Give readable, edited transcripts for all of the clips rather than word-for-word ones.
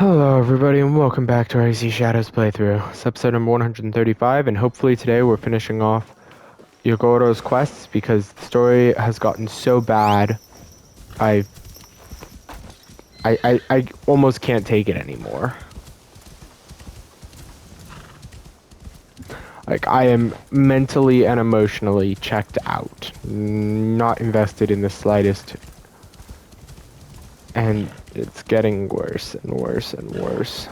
Hello everybody and welcome back to our AC Shadows playthrough. It's episode number 135 and hopefully today we're finishing off Yogoro's quests because the story has gotten so bad I I almost can't take it anymore. Like I am mentally and emotionally checked out. Not invested in the slightest, and it's getting worse and worse and worse.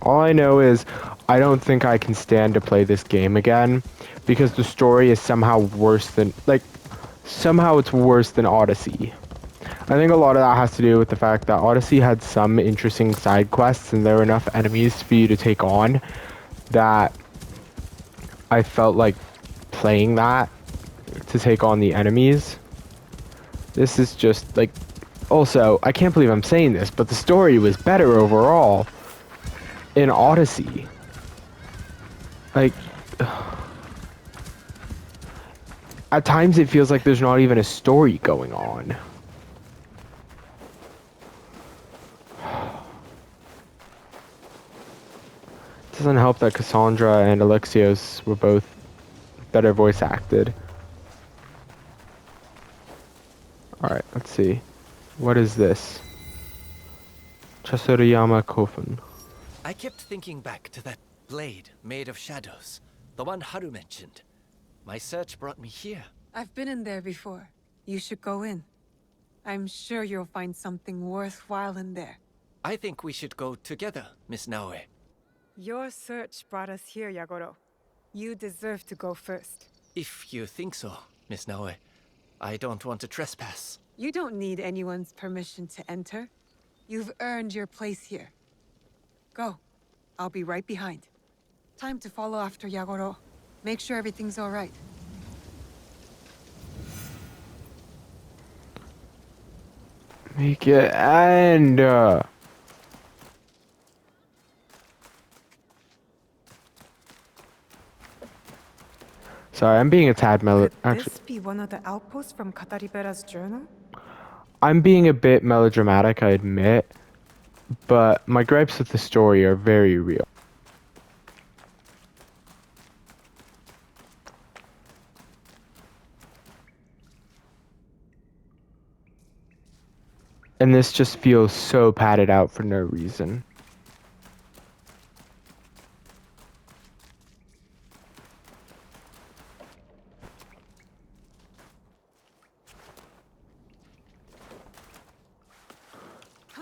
All I know is I don't think I can stand to play this game again because the story is somehow worse than, somehow it's worse than Odyssey. I think a lot of that has to do with the fact that Odyssey had some interesting side quests and there were enough enemies for you to take on that I felt like playing that to take on the enemies. This is just like, also, I can't believe I'm saying this, but the story was better overall in Odyssey. Like, at times it feels like there's not even a story going on. It doesn't help that Cassandra and Alexios were both better voice acted. Alright, let's see. What is this? Chasuriyama Kofun. I kept thinking back to that blade made of shadows, the one Haru mentioned. My search brought me here. I've been in there before. You should go in. I'm sure you'll find something worthwhile in there. I think we should go together, Miss Naoe. Your search brought us here, Yagoro. You deserve to go first. If you think so, Miss Naoe. I don't want to trespass. You don't need anyone's permission to enter. You've earned your place here. Go. I'll be right behind. Time to follow after Yagoro. Make sure everything's all right. Make it end. Sorry, I'm being a tad Could actually, this be one of the outposts from Kataribera's journal? I'm being a bit melodramatic, I admit, but my gripes with the story are very real. And this just feels so padded out for no reason.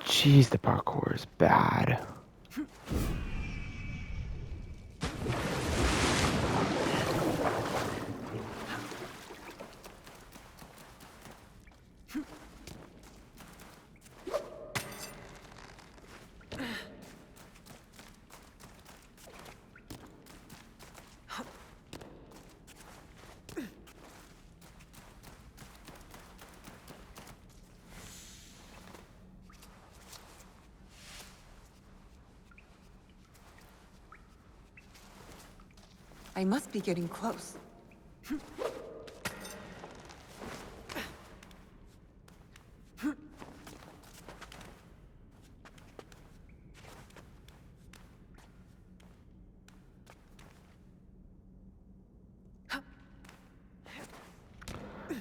Jeez, the parkour is bad. I must be getting close.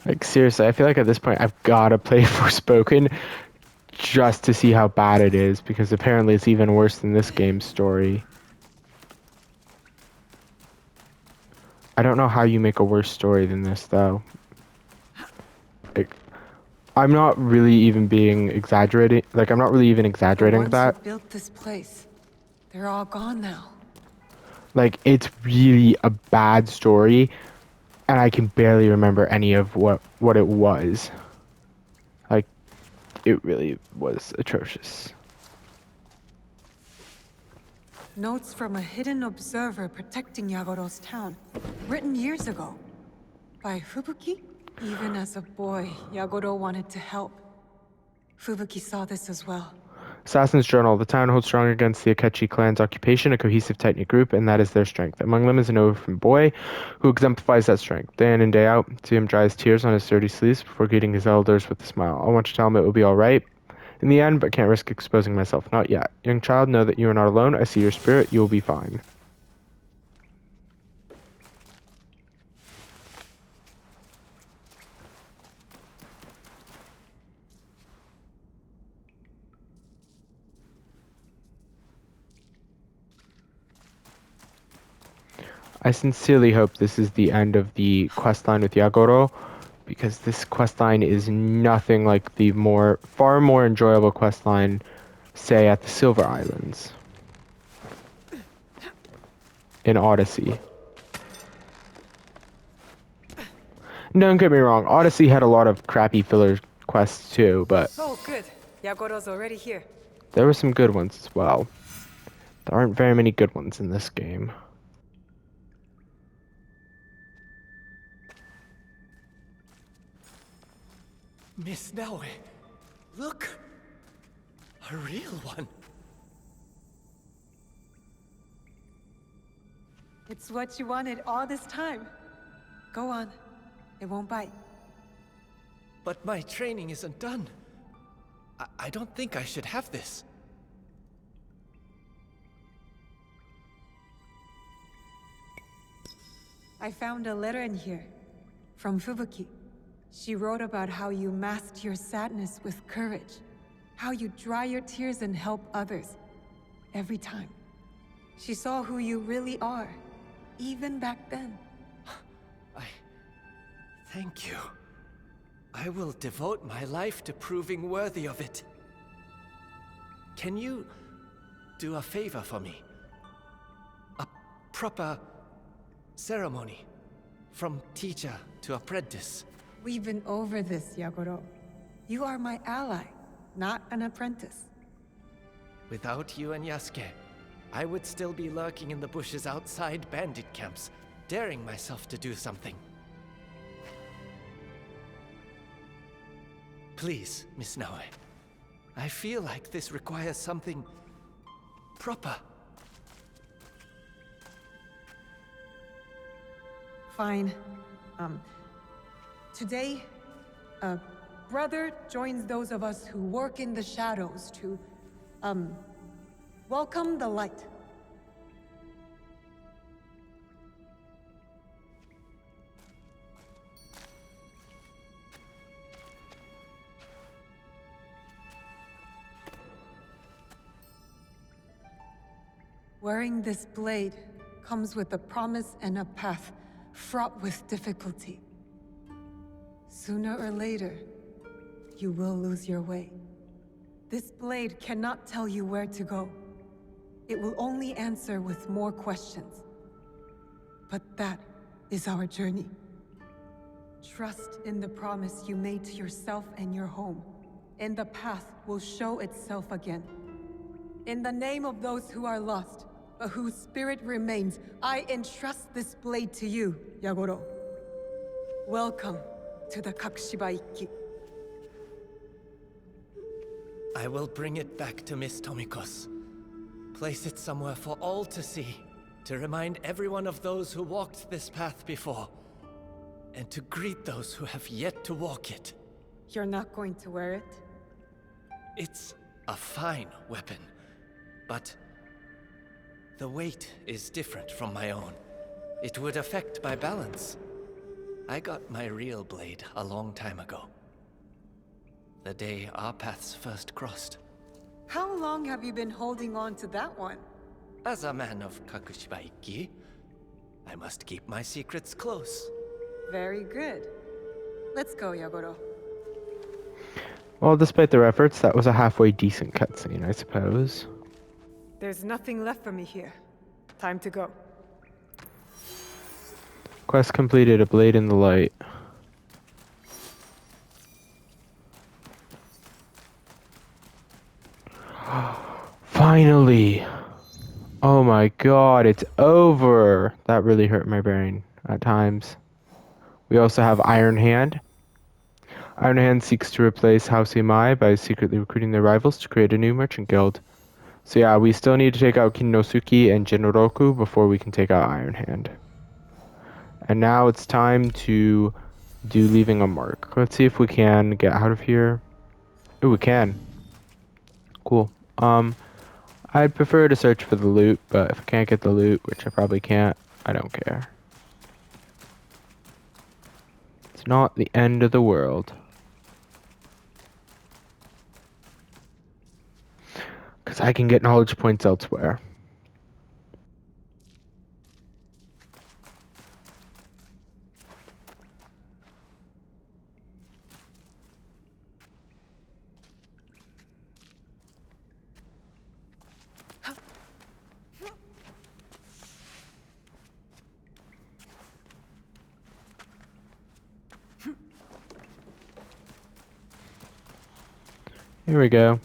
Like, seriously, I feel like at this point I've gotta play Forspoken just to see how bad it is, because apparently it's even worse than this game's story. I don't know how you make a worse story than this, though. Like, I'm not really even being exaggerating. Like, I'm not really even exaggerating The that. ones who built this place, they're all gone now. Like, it's really a bad story, and I can barely remember any of what it was. Like, it really was atrocious. Notes from a hidden observer protecting Yagoro's town, written years ago. By Fubuki? Even as a boy, Yagoro wanted to help. Fubuki saw this as well. Assassin's Journal. The town holds strong against the Akechi clan's occupation, a cohesive, tight-knit group, and that is their strength. Among them is an orphan boy who exemplifies that strength. Day in and day out, see him dry his tears on his dirty sleeves before greeting his elders with a smile. I want to tell him it will be all right. in the end, but can't risk exposing myself. Not yet. Young child, know that you are not alone. I see your spirit. You will be fine. I sincerely hope this is the end of the questline with Yagoro, because this questline is nothing like the far more enjoyable questline, say, at the Silver Islands in Odyssey. Don't get me wrong, Odyssey had a lot of crappy filler quests too, but Oh, good. Yagoro's already here. there were some good ones as well. There aren't very many good ones in this game. Miss Naue, look! A real one. It's what you wanted all this time. Go on. It won't bite. But my training isn't done. I don't think I should have this. I found a letter in here. From Fubuki. She wrote about how you masked your sadness with courage. How you dry your tears and help others. Every time. She saw who you really are. Even back then. Thank you. I will devote my life to proving worthy of it. Can you do a favor for me? A proper ceremony. From teacher to apprentice. We've been over this, Yagoro. You are my ally, not an apprentice. Without you and Yasuke, I would still be lurking in the bushes outside bandit camps, daring myself to do something. Please, Miss Naue. I feel like this requires something proper. Fine. Today, a brother joins those of us who work in the shadows to, welcome the light. Wearing this blade comes with a promise and a path fraught with difficulty. Sooner or later, you will lose your way. This blade cannot tell you where to go. It will only answer with more questions. But that is our journey. Trust in the promise you made to yourself and your home, and the path will show itself again. In the name of those who are lost, but whose spirit remains, I entrust this blade to you, Yagoro. Welcome to the Kakushiba Ikki. I will bring it back to Miss Tomiko's. Place it somewhere for all to see, to remind everyone of those who walked this path before, and to greet those who have yet to walk it. You're not going to wear it? It's a fine weapon, but the weight is different from my own. It would affect my balance. I got my real blade a long time ago. The day our paths first crossed. How long have you been holding on to that one? As a man of Kakushiba Ikki, I must keep my secrets close. Very good. Let's go, Yagoro. Well, despite their efforts, that was a halfway decent cutscene, I suppose. There's nothing left for me here. Time to go. Quest completed, a blade in the light. Finally! Oh my god, it's over! That really hurt my brain at times. We also have Iron Hand. Iron Hand seeks to replace House Imai by secretly recruiting their rivals to create a new merchant guild. So yeah, we still need to take out Kinnosuke and Jinroku before we can take out Iron Hand. And now it's time to do Leaving a Mark. Let's see if we can get out of here. Oh, we can. Cool. I'd prefer to search for the loot, but if I can't get the loot, which I probably can't, I don't care. It's not the end of the world. Because I can get knowledge points elsewhere. Here we go.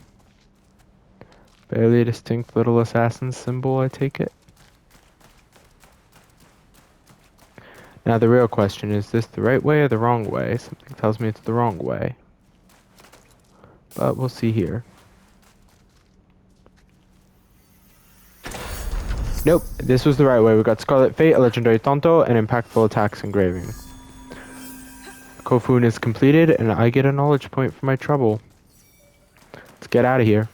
Barely distinct little assassin symbol, I take it. Now the real question is this the right way or the wrong way? Something tells me it's the wrong way. But we'll see here. Nope, this was the right way. We got Scarlet Fate, a legendary Tonto, and impactful attacks engraving. Kofun is completed, and I get a knowledge point for my trouble. Let's get out of here.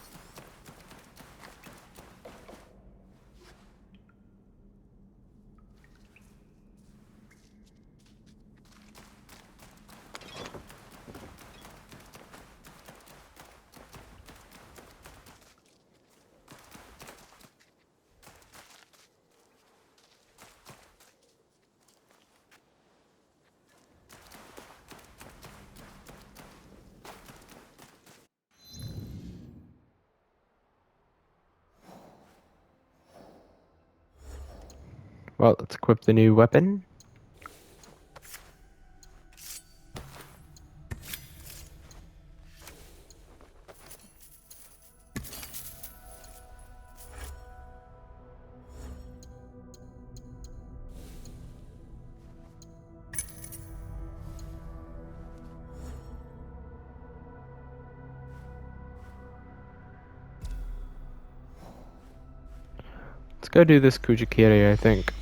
Well, let's equip the new weapon. Let's go do this Kujikiri, I think.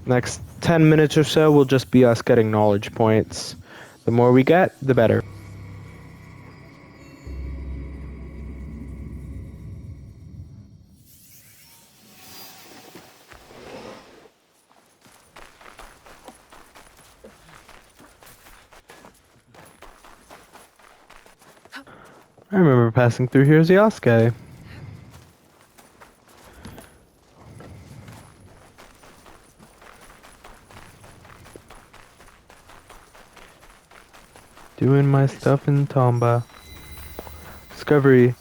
Next 10 minutes or so will just be us getting knowledge points. The more we get, the better. I remember passing through here as Yasuke. Doing my stuff in Tomba. Discovery.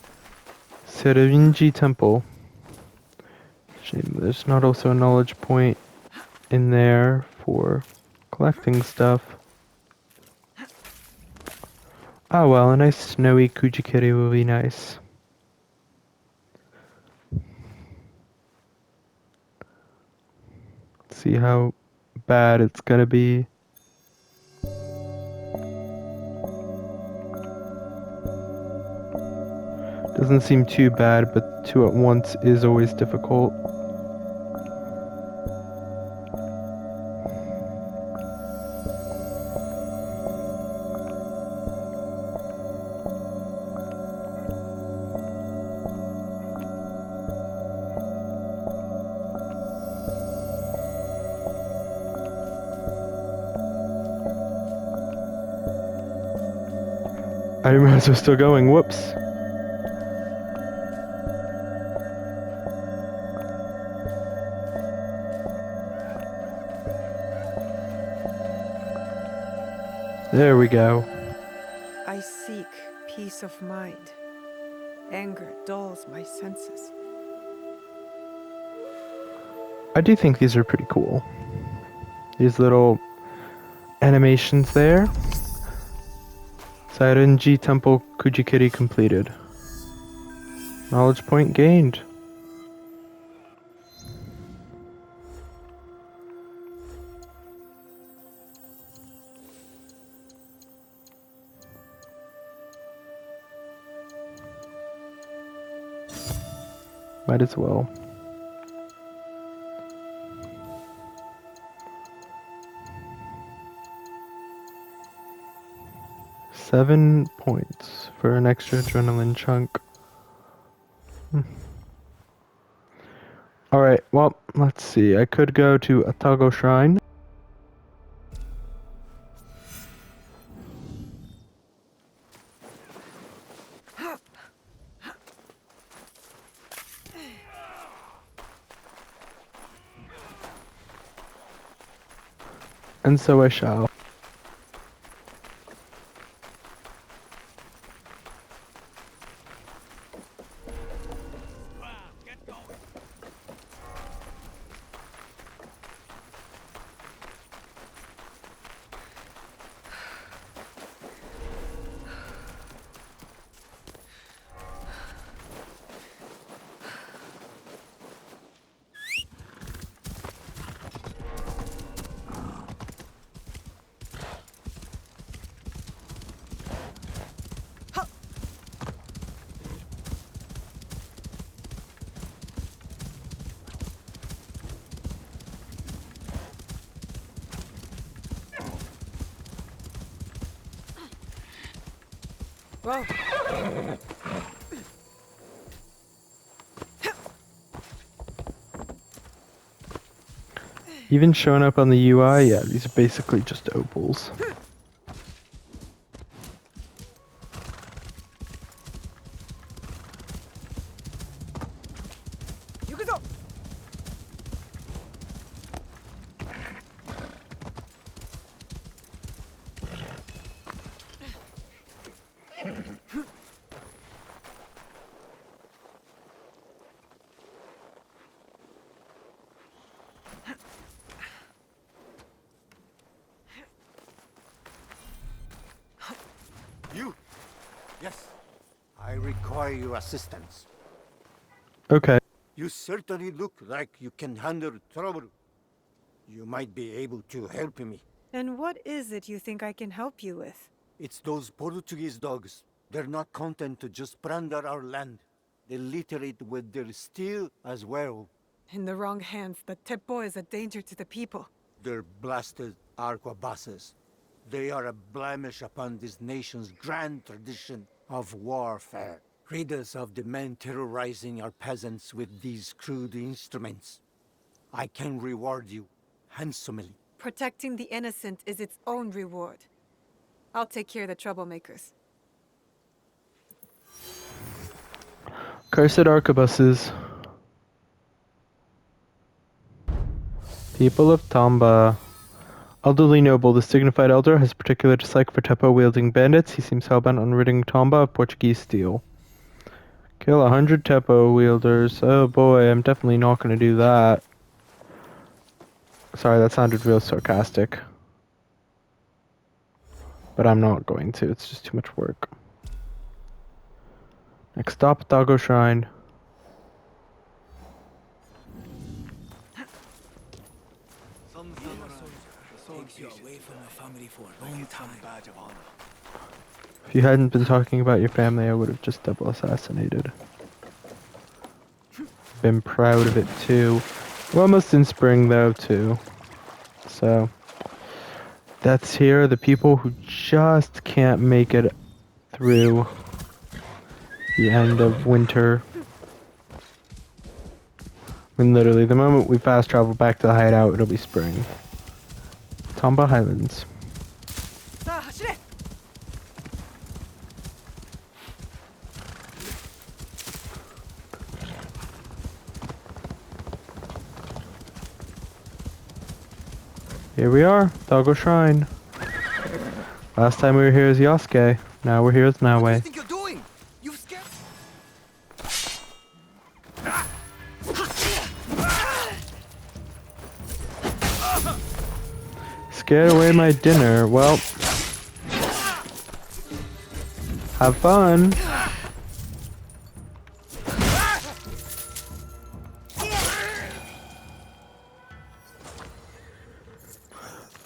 Serinji Temple. Shame there's not also a knowledge point in there for collecting stuff. Oh well, a nice snowy Kujikiri will be nice. Let's see how bad it's gonna be. Doesn't seem too bad, but 2 at once is always difficult. I didn't realize we're still going, whoops. There we go. I seek peace of mind. Anger dulls my senses. I do think these are pretty cool. These little animations there. Sairenji Temple Kujikiri completed. Knowledge point gained. Might as well. 7 points for an extra adrenaline chunk. Alright, well, let's see. I could go to Atago Shrine. And so I shall. Whoa. Even showing up on the UI, yeah, these are basically just opals. You? Yes. I require your assistance. Okay. You certainly look like you can handle trouble. You might be able to help me. And what is it you think I can help you with? It's those Portuguese dogs. They're not content to just plunder our land. They litter it with their steel as well. In the wrong hands, the Teppo is a danger to the people. They're blasted arquebuses. They are a blemish upon this nation's grand tradition of warfare. Rid us of the men terrorizing our peasants with these crude instruments. I can reward you handsomely. Protecting the innocent is its own reward. I'll take care of the troublemakers. Cursed arquebuses. People of Tamba. Elderly noble, this dignified elder has particular dislike for Teppo-wielding bandits. He seems hellbent on ridding Tamba of Portuguese steel. Kill 100 Teppo-wielders. Oh boy, I'm definitely not going to do that. Sorry, that sounded real sarcastic. But I'm not going to, it's just too much work. Next stop, Dago Shrine. If you hadn't been talking about your family, I would have just double assassinated. Been proud of it too. We're almost in spring though too. So that's here the people who just can't make it through the end of winter. I mean, literally, the moment we fast travel back to the hideout, it'll be spring. Tamba Highlands. Here we are, Dago Shrine. Last time we were here as Yasuke, now we're here as Naue. What do you think you're doing? You scared? Scared away my dinner. Well, have fun.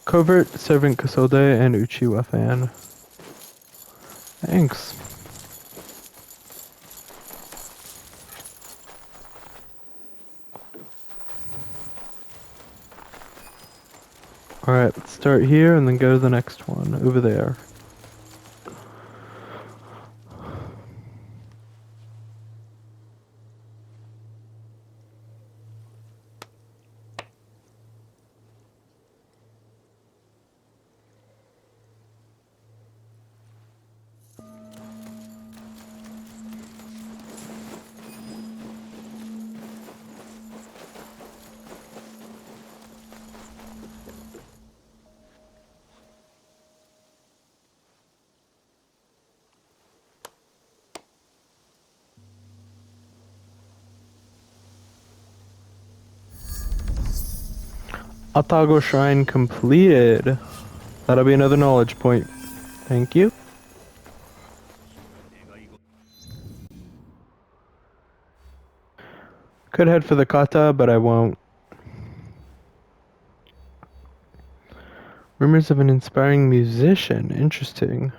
Covert Servant Kasode and Uchiwa fan. Thanks. Alright, let's start here and then go to the next one, over there. Atago Shrine completed. That'll be another knowledge point. Thank you. Could head for the kata, but I won't. Rumors of an inspiring musician. Interesting.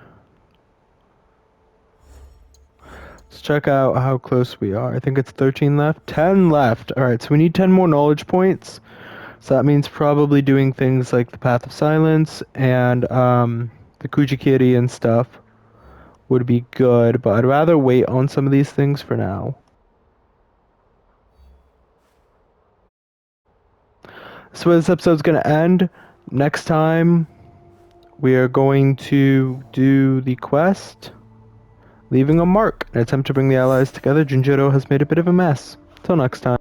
Let's check out how close we are. I think it's 13 left. 10 left. Alright, so we need 10 more knowledge points. So that means probably doing things like the Path of Silence and the Kujikiri and stuff would be good. But I'd rather wait on some of these things for now. So this episode's going to end. Next time, we are going to do the quest, Leaving a Mark. An attempt to bring the allies together. Junjiro has made a bit of a mess. Till next time.